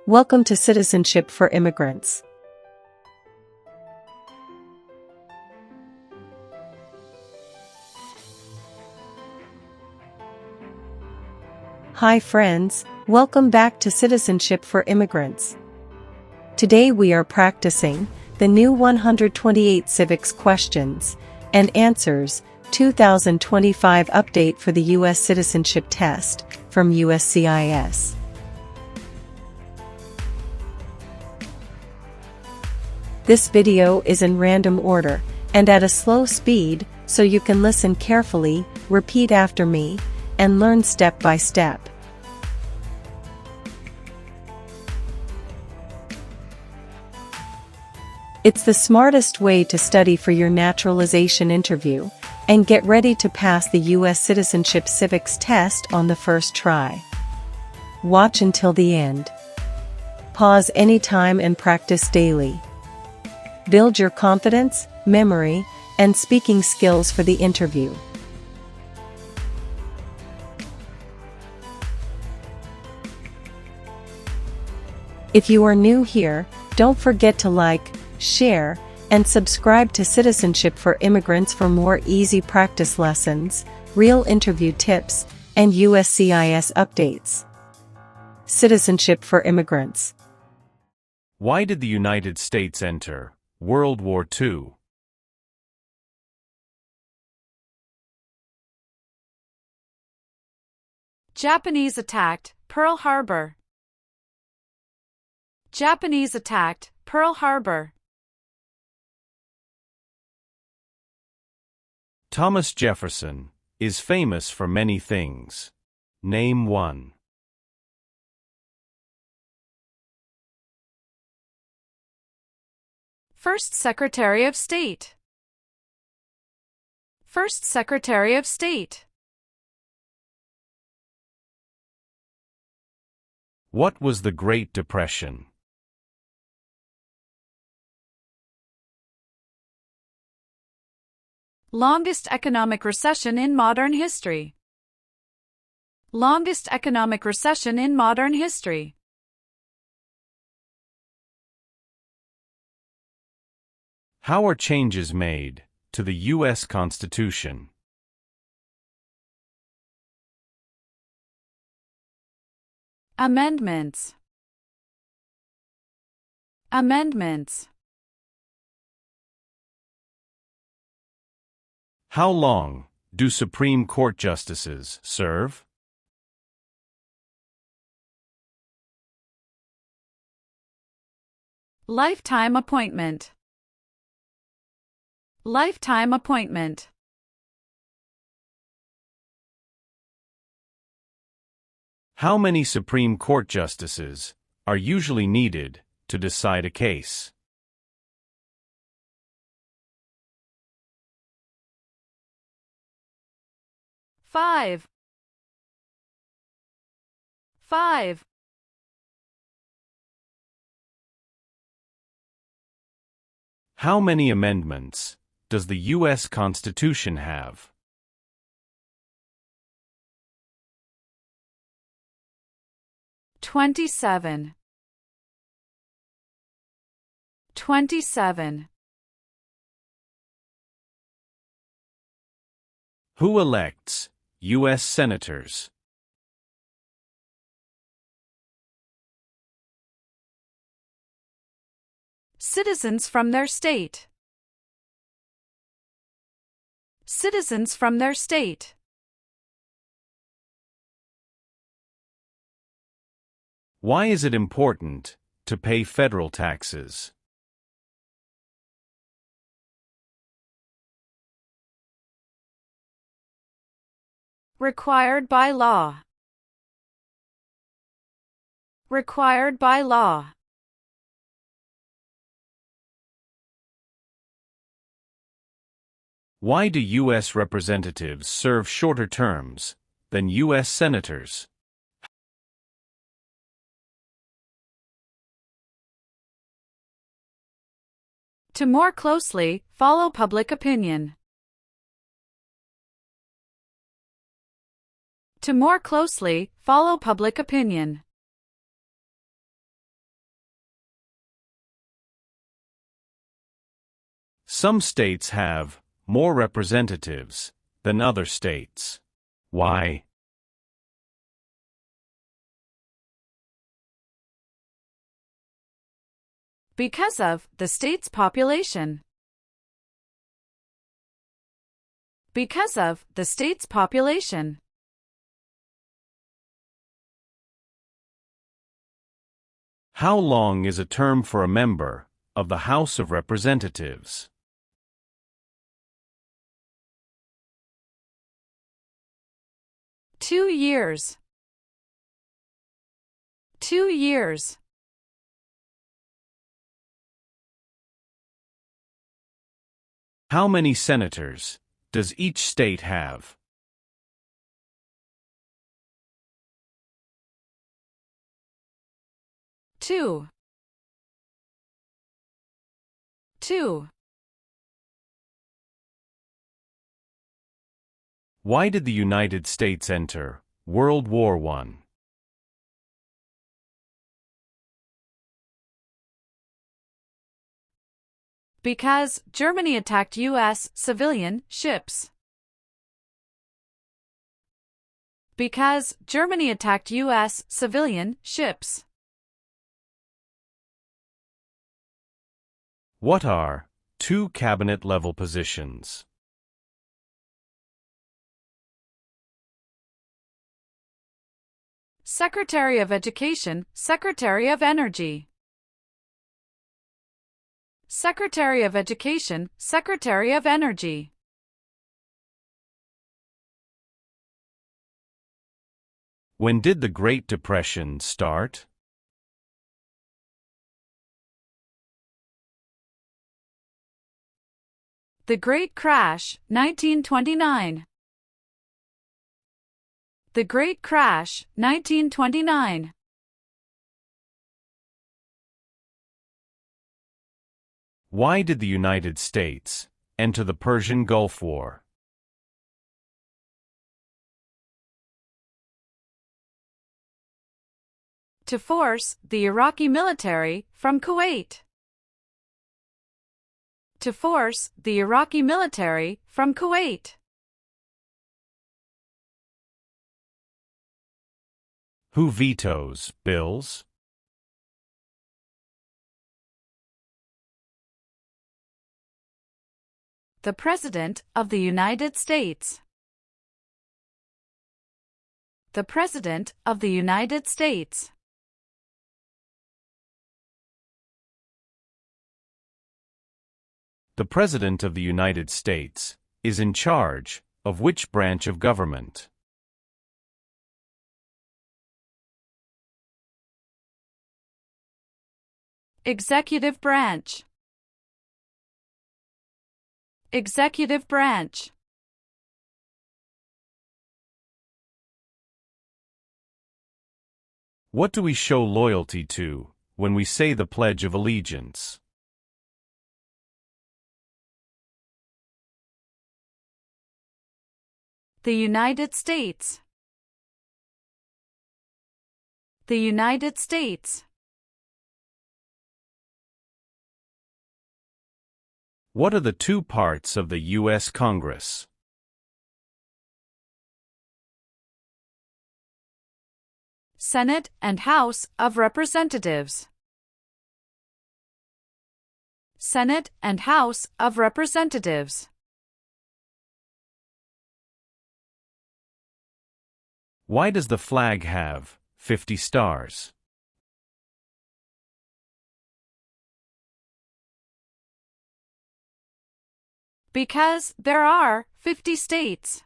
Welcome to Citizenship for Immigrants. Hi friends, welcome back to Citizenship for Immigrants. Today we are practicing the new 128 Civics Questions and Answers 2025 update for the U.S. Citizenship Test from USCIS. This video is in random order and at a slow speed, so you can listen carefully, repeat after me, and learn step by step. It's the smartest way to study for your naturalization interview and get ready to pass the U.S. Citizenship Civics test on the first try. Watch until the end. Pause anytime and practice daily. Build your confidence, memory, and speaking skills for the interview. If you are new here, don't forget to like, share, and subscribe to Citizenship for Immigrants for more easy practice lessons, real interview tips, and USCIS updates. Citizenship for Immigrants. Why did the United States enter World War II? Japanese attacked Pearl Harbor. Japanese attacked Pearl Harbor. Thomas Jefferson is famous for many things. Name one. First Secretary of State. First Secretary of State. What was the Great Depression? Longest economic recession in modern history. Longest economic recession in modern history. How are changes made to the U.S. Constitution? Amendments. Amendments. How long do Supreme Court justices serve? Lifetime appointment. Lifetime appointment. How many Supreme Court justices are usually needed to decide a case? Five. How many amendments does the U.S. Constitution have? 27. 27. Who elects U.S. senators? Citizens from their state. Citizens from their state. Why is it important to pay federal taxes? Required by law. Required by law. Why do U.S. representatives serve shorter terms than U.S. senators? To more closely follow public opinion. To more closely follow public opinion. Some states have more representatives than other states. Why? Because of the state's population. Because of the state's population. How long is a term for a member of the House of Representatives? 2 years. 2 years. How many senators does each state have? 2. 2. Why did the United States enter World War I? Because Germany attacked U.S. civilian ships. Because Germany attacked U.S. civilian ships. What are two cabinet-level positions? Secretary of Education, Secretary of Energy. Secretary of Education, Secretary of Energy. When did the Great Depression start? The Great Crash, 1929. The Great Crash, 1929. Why did the United States enter the Persian Gulf War? To force the Iraqi military from Kuwait. To force the Iraqi military from Kuwait. Who vetoes bills? The President of the United States. The President of the United States. The President of the United States is in charge of which branch of government? Executive branch. Executive branch. What do we show loyalty to when we say the Pledge of Allegiance? The United States. The United States. What are the two parts of the U.S. Congress? Senate and House of Representatives. Senate and House of Representatives. Why does the flag have 50 stars? Because there are 50 states.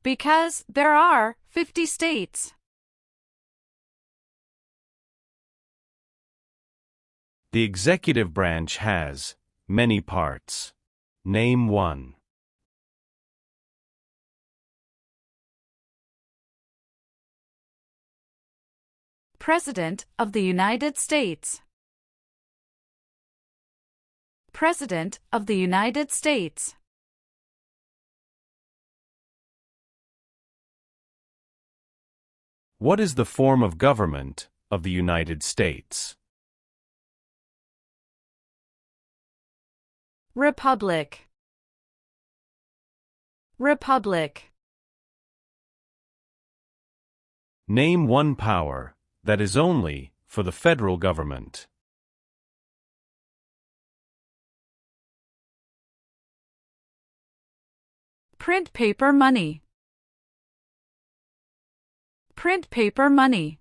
Because there are 50 states. The executive branch has many parts. Name one. President of the United States. President of the United States. What is the form of government of the United States? Republic. Republic. Name one power that is only for the federal government. Print paper money. Print paper money.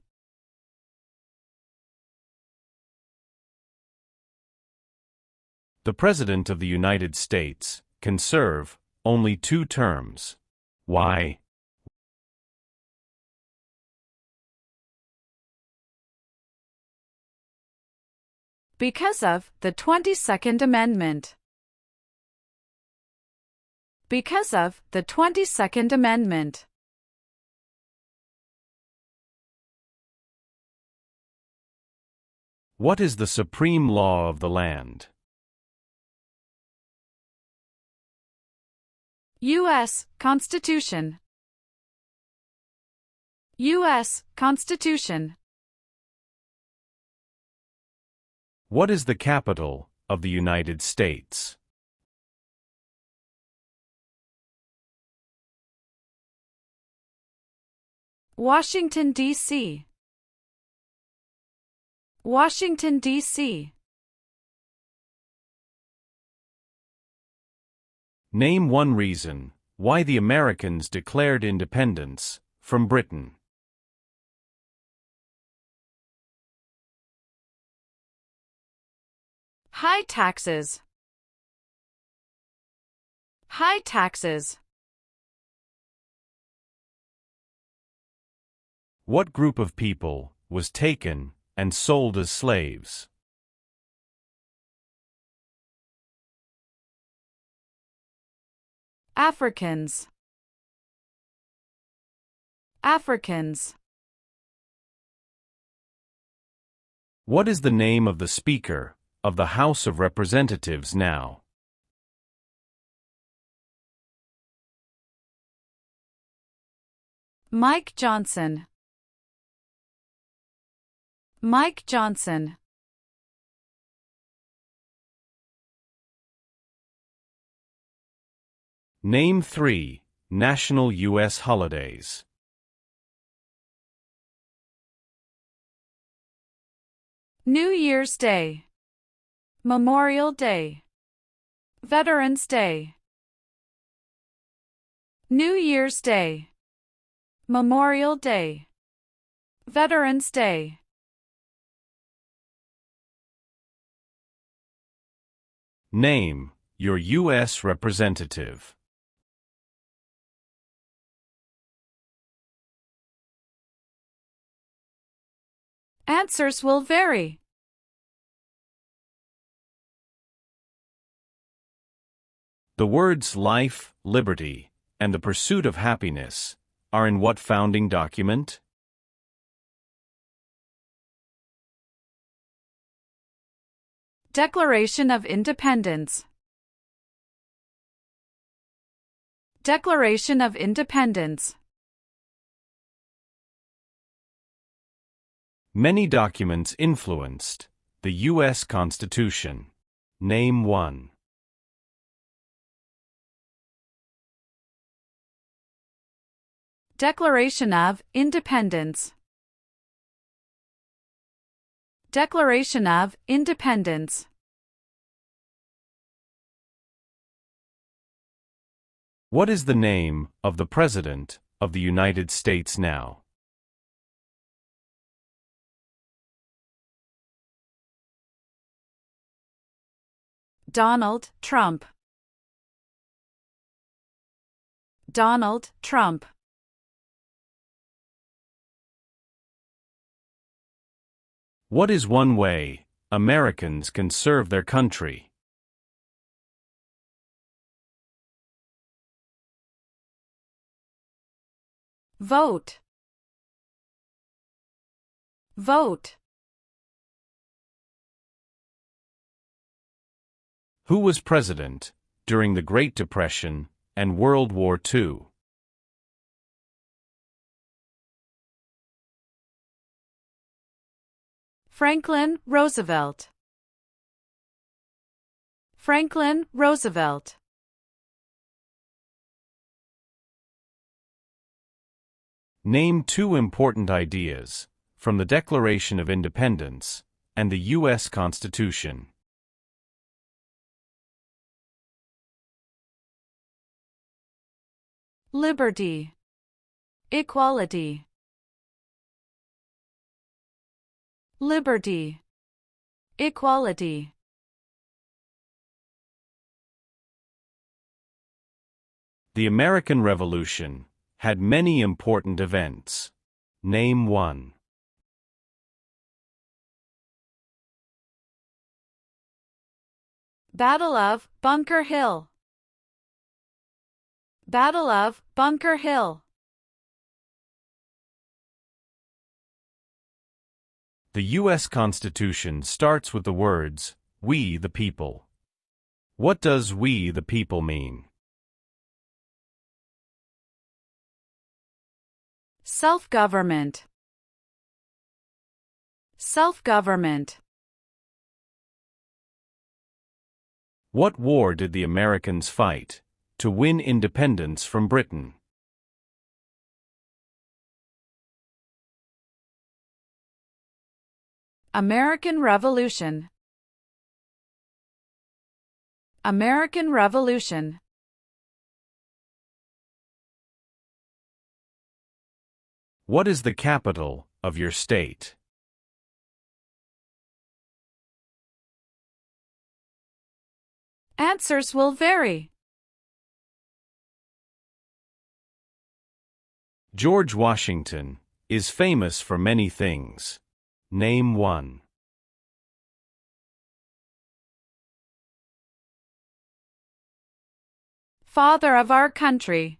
The President of the United States can serve only 2 terms. Why? Because of the 22nd Amendment. Because of the 22nd Amendment. What is the supreme law of the land? U.S. Constitution. U.S. Constitution. What is the capital of the United States? Washington, D.C. Washington, D.C. Name one reason why the Americans declared independence from Britain. High taxes. High taxes. What group of people was taken and sold as slaves? Africans. Africans. What is the name of the Speaker of the House of Representatives now? Mike Johnson. Mike Johnson. Name 3 national U.S. holidays. New Year's Day. Memorial Day. Veterans Day. New Year's Day. Memorial Day. Veterans Day. Name your U.S. representative. Answers will vary. The words life, liberty, and the pursuit of happiness are in what founding document? Declaration of Independence. Declaration of Independence. Many documents influenced the U.S. Constitution. Name one. Declaration of Independence. Declaration of Independence. What is the name of the President of the United States now? Donald Trump. Donald Trump. What is one way Americans can serve their country? Vote. Vote. Who was president during the Great Depression and World War II? Franklin Roosevelt. Franklin Roosevelt. Name two important ideas from the Declaration of Independence and the U.S. Constitution. Liberty. Equality. Liberty. Equality. The American Revolution had many important events. Name one. Battle of Bunker Hill. Battle of Bunker Hill. The U.S. Constitution starts with the words, "We the people." What does "we the people" mean? Self-government. Self-government. What war did the Americans fight to win independence from Britain? American Revolution. American Revolution. What is the capital of your state? Answers will vary. George Washington is famous for many things. Name one. Father of our country.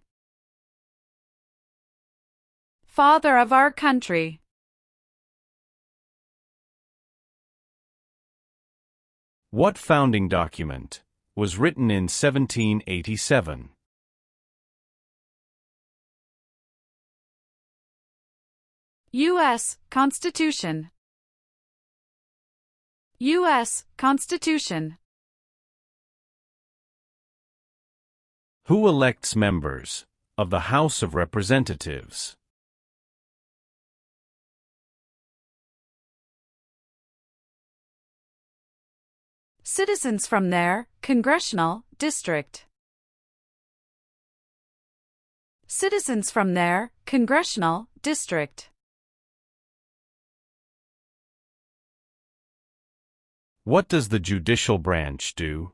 Father of our country. What founding document was written in 1787? U.S. Constitution. U.S. Constitution. Who elects members of the House of Representatives? Citizens from their congressional district. Citizens from their congressional district. What does the judicial branch do?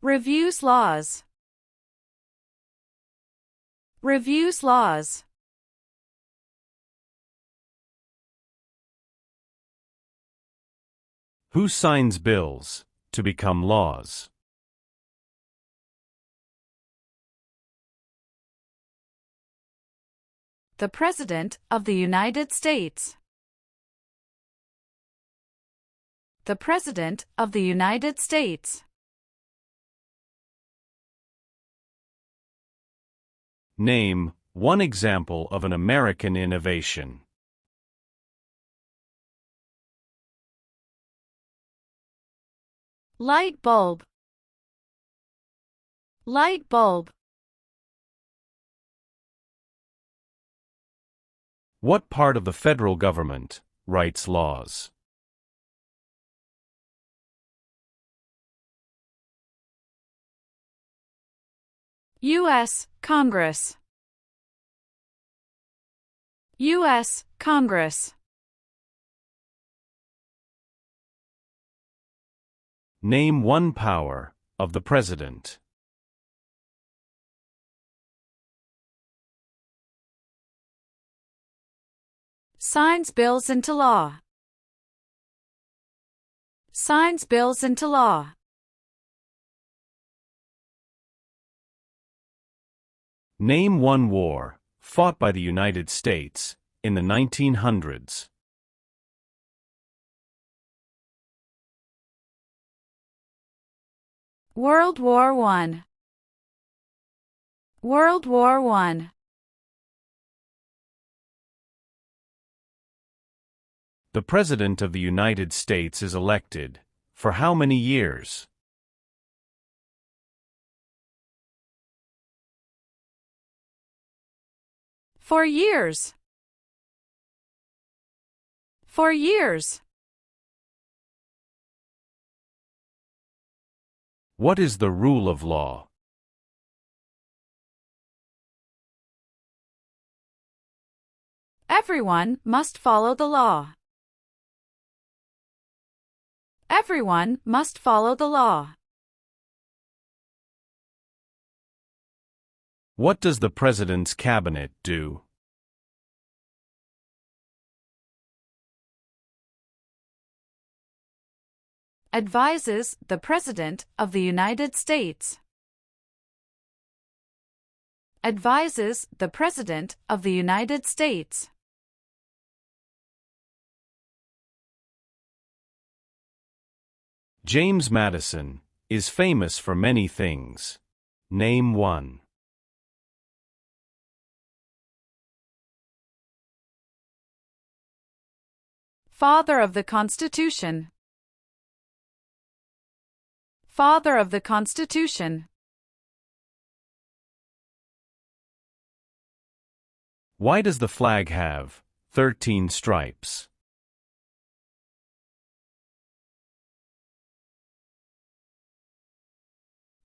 Reviews laws. Reviews laws. Who signs bills to become laws? The President of the United States. The President of the United States. Name one example of an American innovation. Light bulb. Light bulb. What part of the federal government writes laws? U.S. Congress. U.S. Congress. Name one power of the President. Signs bills into law. Signs bills into law. Name one war fought by the United States in the 1900s. World War I. World War I. The President of the United States is elected for how many years? For years. For years. What is the rule of law? Everyone must follow the law. Everyone must follow the law. What does the President's cabinet do? Advises the President of the United States. Advises the President of the United States. James Madison is famous for many things. Name one. Father of the Constitution. Father of the Constitution. Why does the flag have 13 stripes?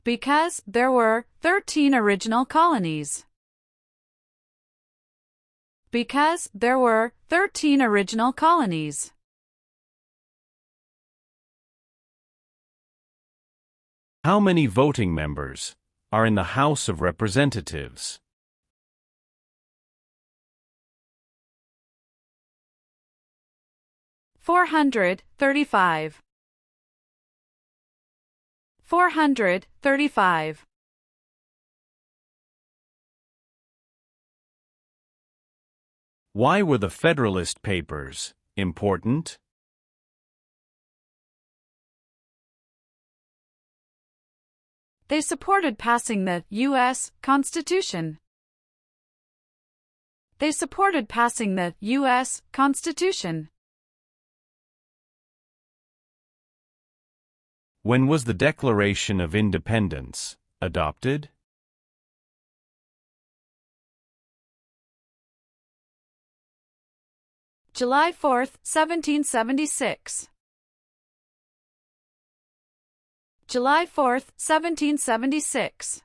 Because there were 13 original colonies. Because there were 13 original colonies. How many voting members are in the House of Representatives? $435. 435. Why were the Federalist Papers important? They supported passing the U.S. Constitution. They supported passing the U.S. Constitution. When was the Declaration of Independence adopted? July 4, 1776. July 4, 1776.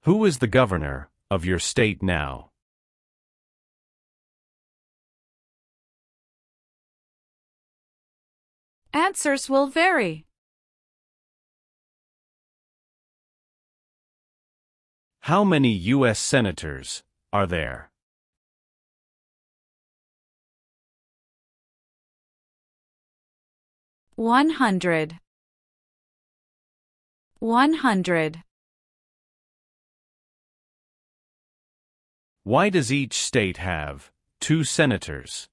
Who is the governor of your state now? Answers will vary. How many U.S. senators are there? One hundred. 100. Why does each state have 2 senators?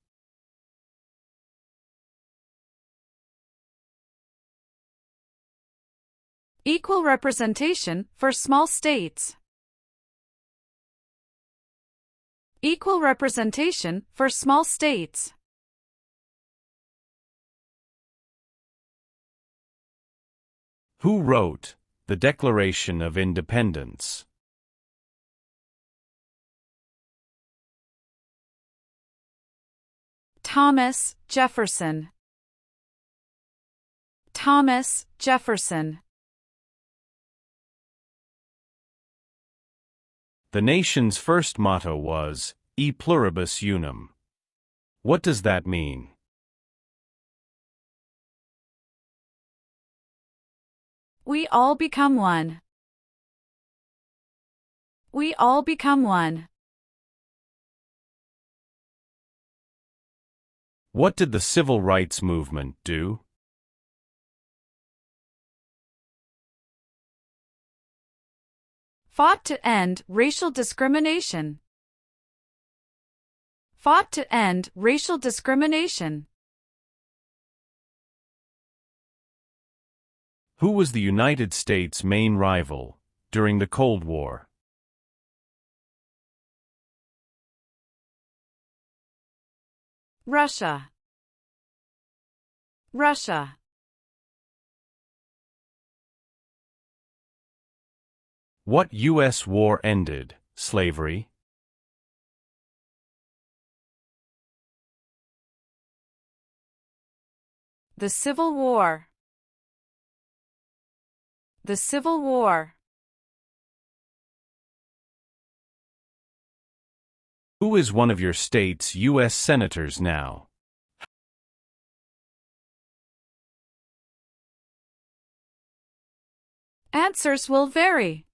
Equal representation for small states. Equal representation for small states. Who wrote the Declaration of Independence? Thomas Jefferson. Thomas Jefferson. The nation's first motto was, E pluribus unum. What does that mean? We all become one. We all become one. What did the Civil Rights Movement do? Fought to end racial discrimination. Fought to end racial discrimination. Who was the United States' main rival during the Cold War? Russia. Russia. What U.S. war ended slavery? The Civil War. The Civil War. Who is one of your state's U.S. senators now? Answers will vary.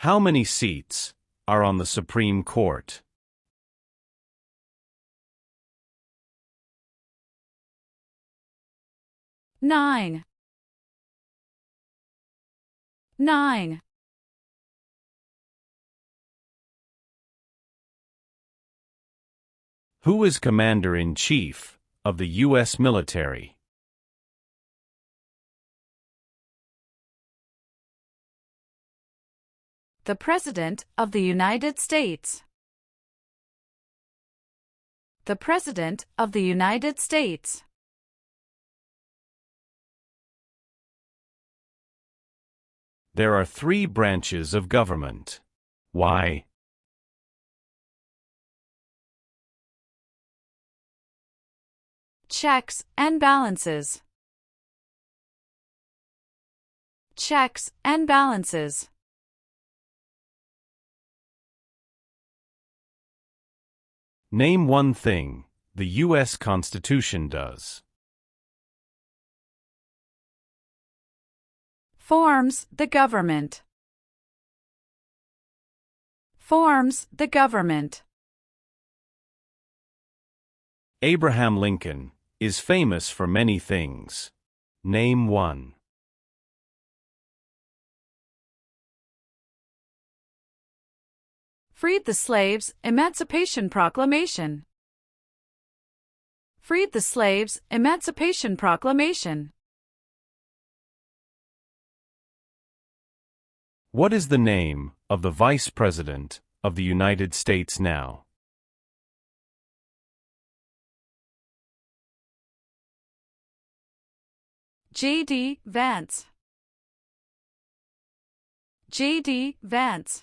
How many seats are on the Supreme Court? Nine. Nine. Who is Commander-in-Chief of the U.S. military? The President of the United States. The President of the United States. There are 3 branches of government. Why? Checks and balances. Checks and balances. Name one thing the U.S. Constitution does. Forms the government. Forms the government. Abraham Lincoln is famous for many things. Name one. Freed the slaves, Emancipation Proclamation. Freed the slaves, Emancipation Proclamation. What is the name of the Vice President of the United States now? J.D. Vance. J.D. Vance.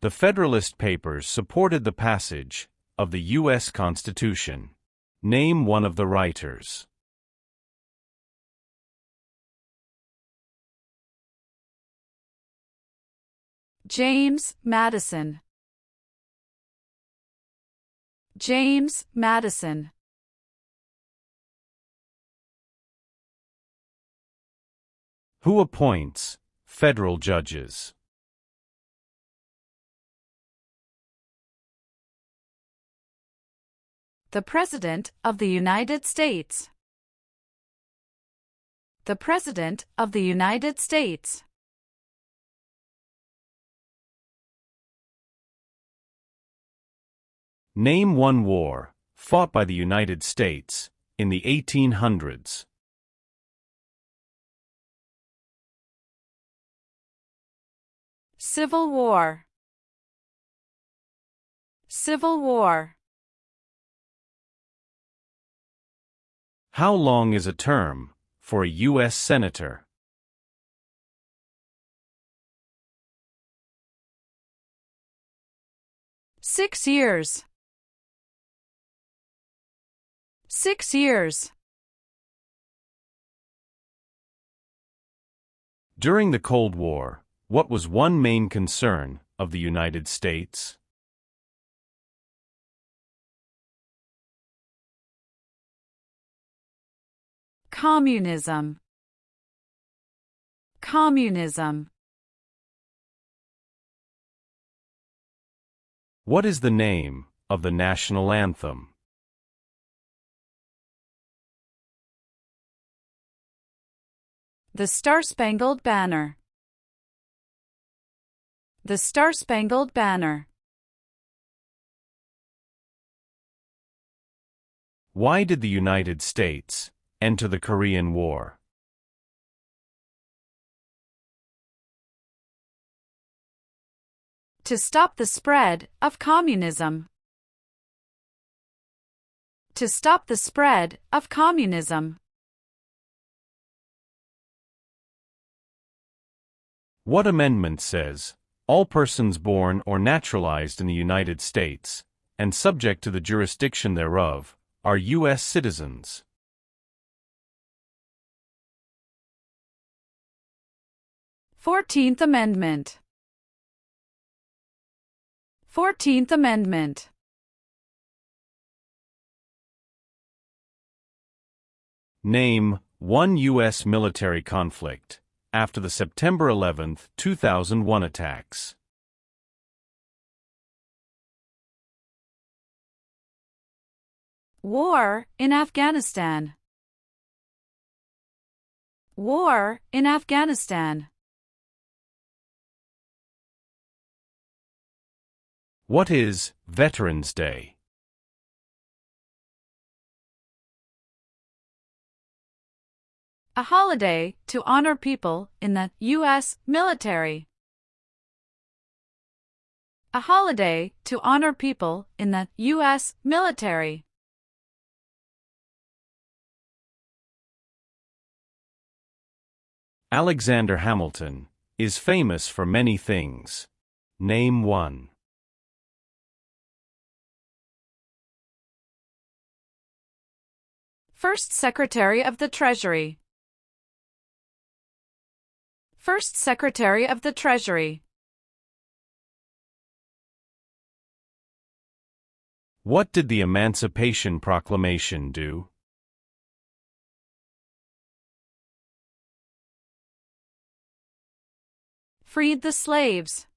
The Federalist Papers supported the passage of the U.S. Constitution. Name one of the writers. James Madison. James Madison. Who appoints federal judges? The President of the United States. The President of the United States. Name one war fought by the United States in the 1800s. Civil War. Civil War. How long is a term for a U.S. Senator? Six years. 6 years. During the Cold War, what was one main concern of the United States? Communism. Communism. What is the name of the national anthem? The Star-Spangled Banner. The Star-Spangled Banner. Why did the United States enter the Korean War? To stop the spread of communism. To stop the spread of communism. What amendment says, all persons born or naturalized in the United States, and subject to the jurisdiction thereof, are U.S. citizens? Fourteenth Amendment. 14th Amendment. Name one U.S. military conflict after the September 11, 2001 attacks. War in Afghanistan. War in Afghanistan. What is Veterans Day? A holiday to honor people in the U.S. military. A holiday to honor people in the U.S. military. Alexander Hamilton is famous for many things. Name one. First Secretary of the Treasury. First Secretary of the Treasury. What did the Emancipation Proclamation do? Freed the slaves.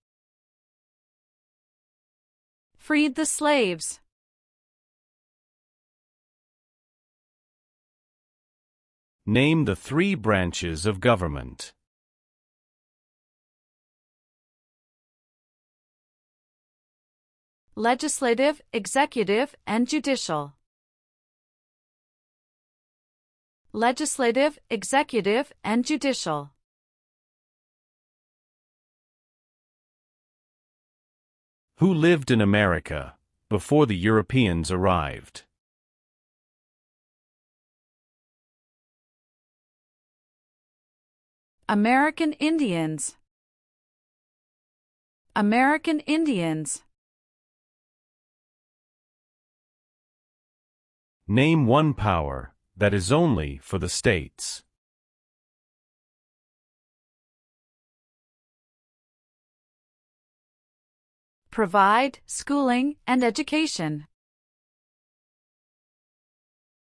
Freed the slaves. Name the three branches of government. Legislative, executive, and judicial. Legislative, executive, and judicial. Who lived in America before the Europeans arrived? American Indians. American Indians. Name one power that is only for the states. Provide schooling and education.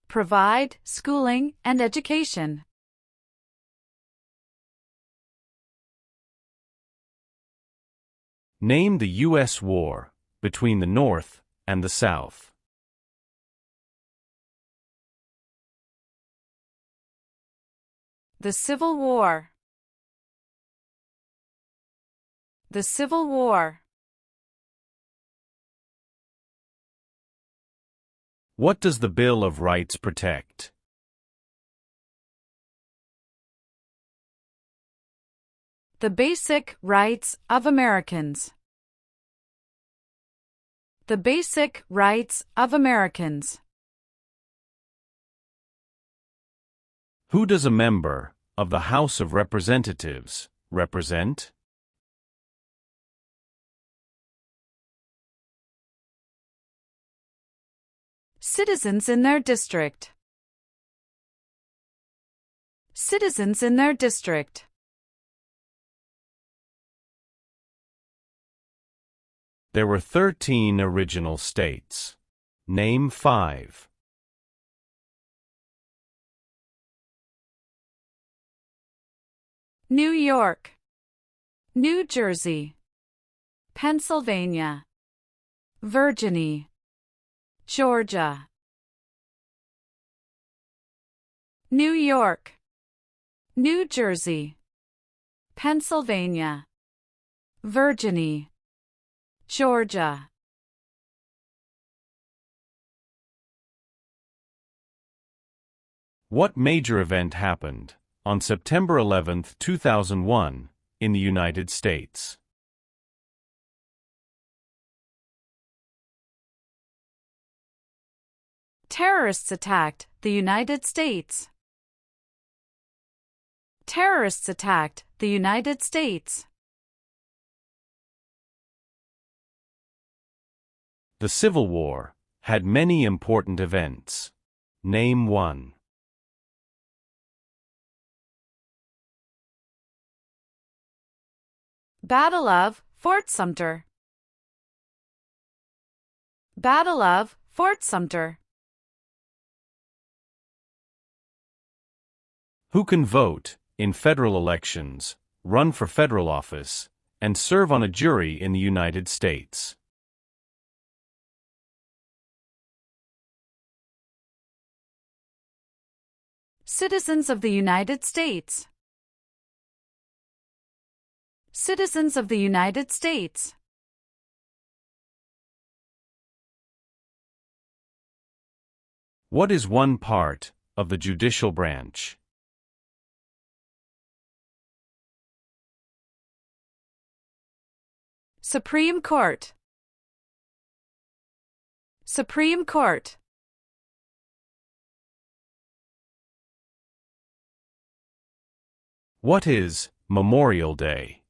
Provide schooling and education. Name the U.S. war between the North and the South. The Civil War. The Civil War. What does the Bill of Rights protect? The basic rights of Americans. The basic rights of Americans. Who does a member of the House of Representatives represent? Citizens in their district. Citizens in their district. There were 13 original states. Name 5. New York, New Jersey, Pennsylvania, Virginia, Georgia. New York, New Jersey, Pennsylvania, Virginia, Georgia. What major event happened on September 11, 2001, in the United States? Terrorists attacked the United States. Terrorists attacked the United States. The Civil War had many important events. Name one. Battle of Fort Sumter. Battle of Fort Sumter. Who can vote in federal elections, run for federal office, and serve on a jury in the United States? Citizens of the United States. Citizens of the United States. What is one part of the judicial branch? Supreme Court. Supreme Court. What is Memorial Day?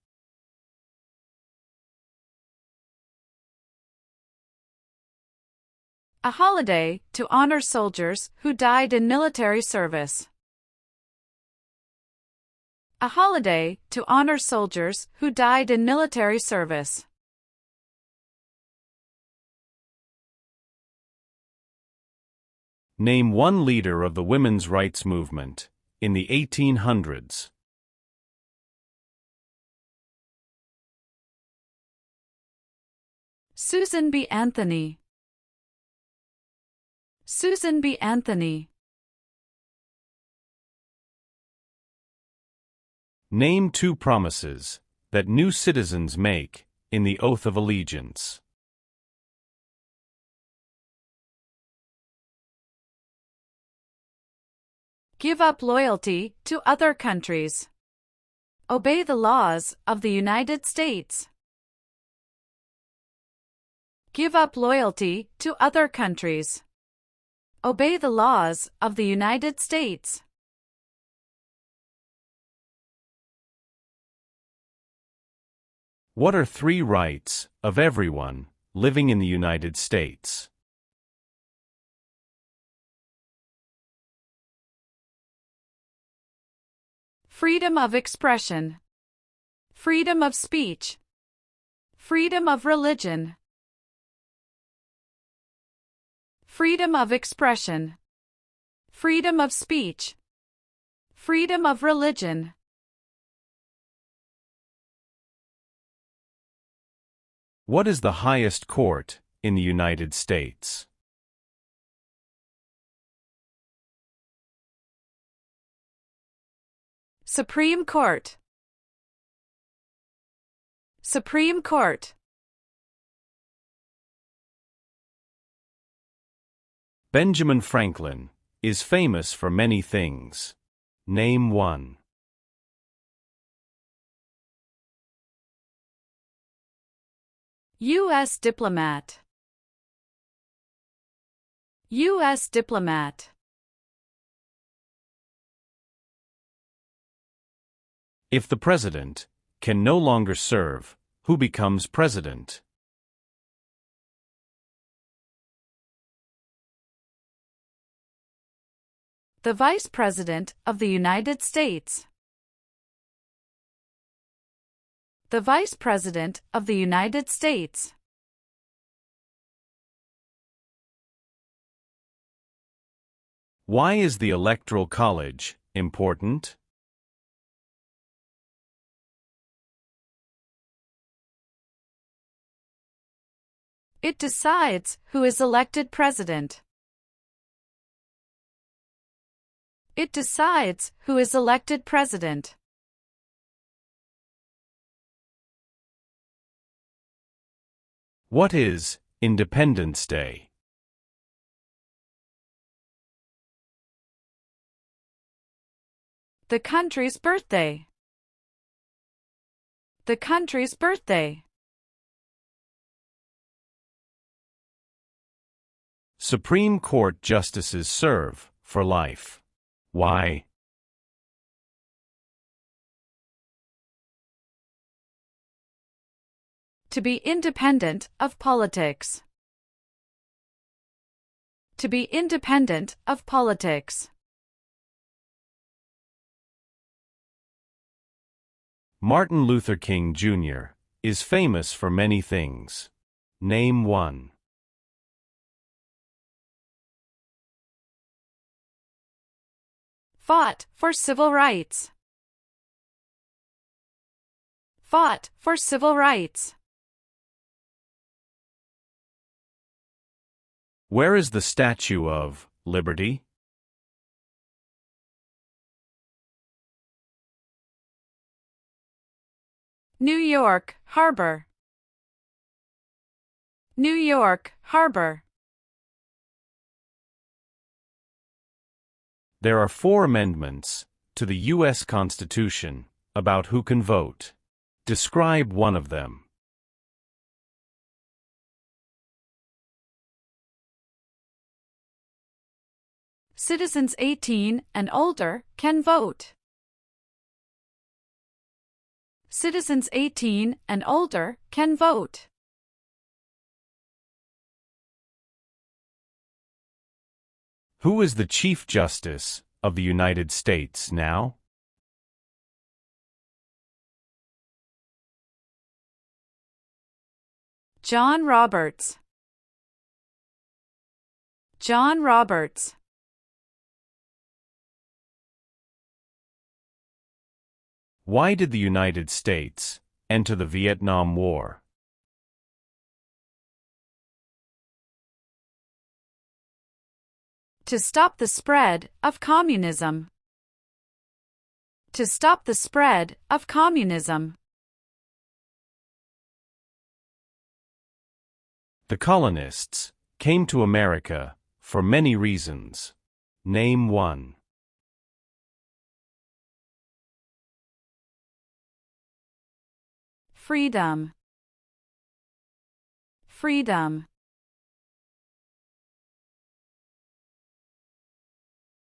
A holiday to honor soldiers who died in military service. A holiday to honor soldiers who died in military service. Name one leader of the women's rights movement in the 1800s. Susan B. Anthony. Susan B. Anthony. Name two promises that new citizens make in the oath of allegiance. Give up loyalty to other countries. Obey the laws of the United States. Give up loyalty to other countries. Obey the laws of the United States. What are three rights of everyone living in the United States? Freedom of expression. Freedom of speech. Freedom of religion. Freedom of expression. Freedom of speech. Freedom of religion. What is the highest court in the United States? Supreme Court. Supreme Court. Benjamin Franklin is famous for many things. Name one. U.S. diplomat. U.S. diplomat. If the president can no longer serve, who becomes president? The Vice President of the United States. The Vice President of the United States. Why is the Electoral College important? It decides who is elected president. It decides who is elected president. What is Independence Day? The country's birthday. The country's birthday. Supreme Court justices serve for life. Why? To be independent of politics. To be independent of politics. Martin Luther King Jr. is famous for many things. Name one. Fought for civil rights. Fought for civil rights. Where is the Statue of Liberty? New York Harbor. New York Harbor. There are 4 amendments to the U.S. Constitution about who can vote. Describe one of them. Citizens 18 and older can vote. Citizens 18 and older can vote. Who is the Chief Justice of the United States now? John Roberts. John Roberts. Why did the United States enter the Vietnam War? To stop the spread of communism. To stop the spread of communism. The colonists came to America for many reasons. Name one. Freedom. Freedom.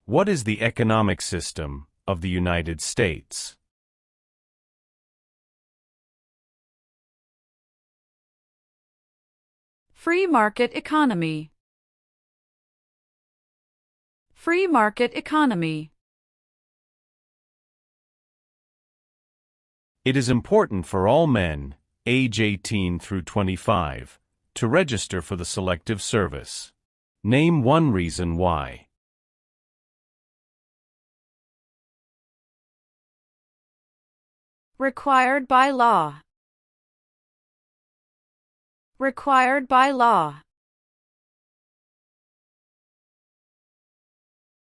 What is the economic system of the United States? Free market economy. Free market economy. It is important for all men, age 18 through 25, to register for the Selective Service. Name one reason why. Required by law. Required by law.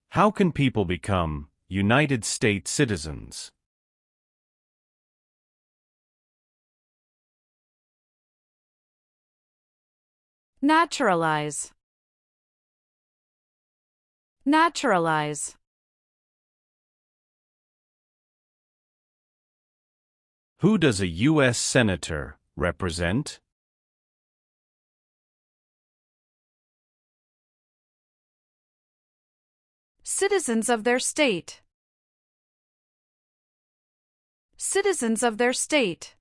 How can people become United States citizens? Naturalize. Naturalize. Who does a U.S. Senator represent? Citizens of their state. Citizens of their state.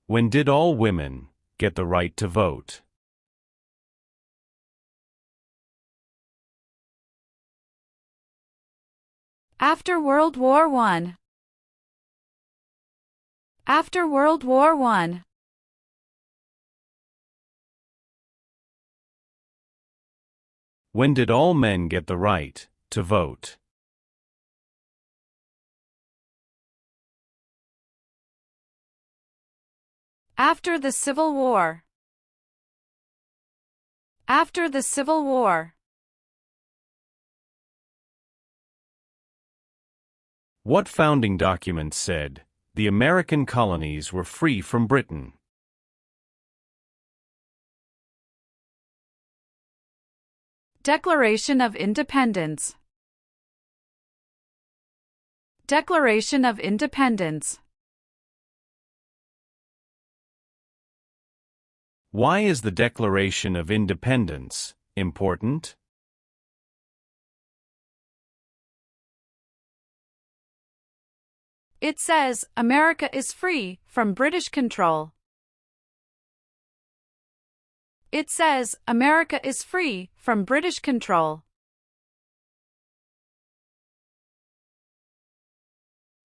When did all women get the right to vote? After World War I. After World War I. When did all men get the right to vote? After the Civil War. After the Civil War. What founding document said the American colonies were free from Britain? Declaration of Independence. Declaration of Independence. Why is the Declaration of Independence important? It says America is free from British control. It says America is free from British control.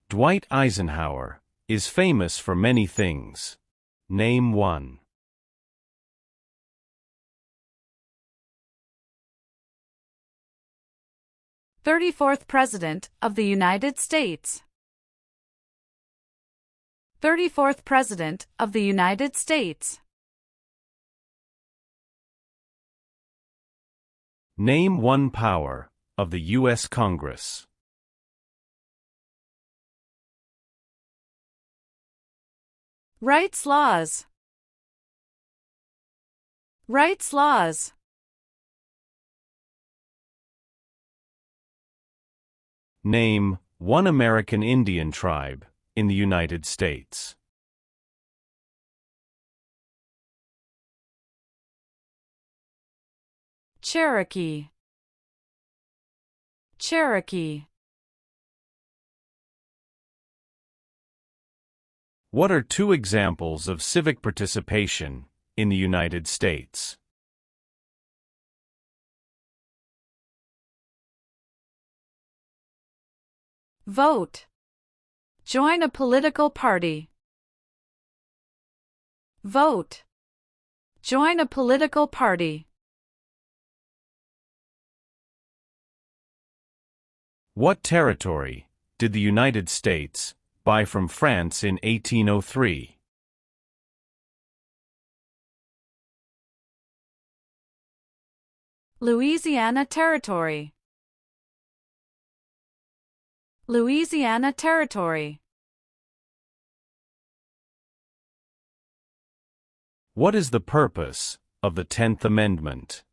Dwight Eisenhower is famous for many things. Name one. "34th President of the United States." 34th President of the United States. Name one power of the U.S. Congress. Rights laws. Rights laws. Name one American Indian tribe in the United States. Cherokee. Cherokee. What are two examples of civic participation in the United States? Vote. Join a political party. Vote. Join a political party. What territory did the United States buy from France in 1803? Louisiana Territory. Louisiana Territory. What is the purpose of the 10th Amendment?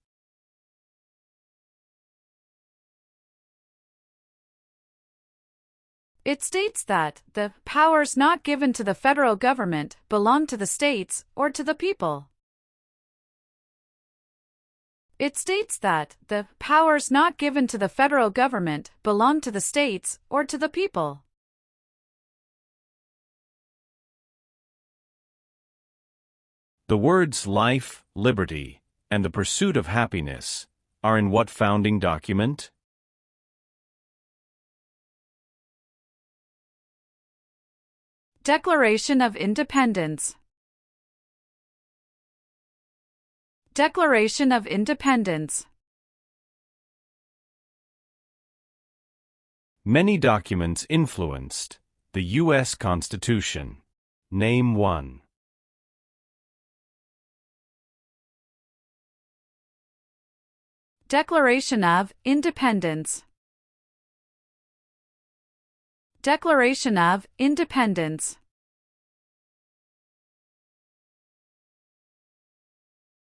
It states that the powers not given to the federal government belong to the states or to the people. It states that the powers not given to the federal government belong to the states or to the people. The words life, liberty, and the pursuit of happiness are in what founding document? Declaration of Independence. Declaration of Independence. Many documents influenced the U.S. Constitution. Name one. Declaration of Independence. Declaration of Independence.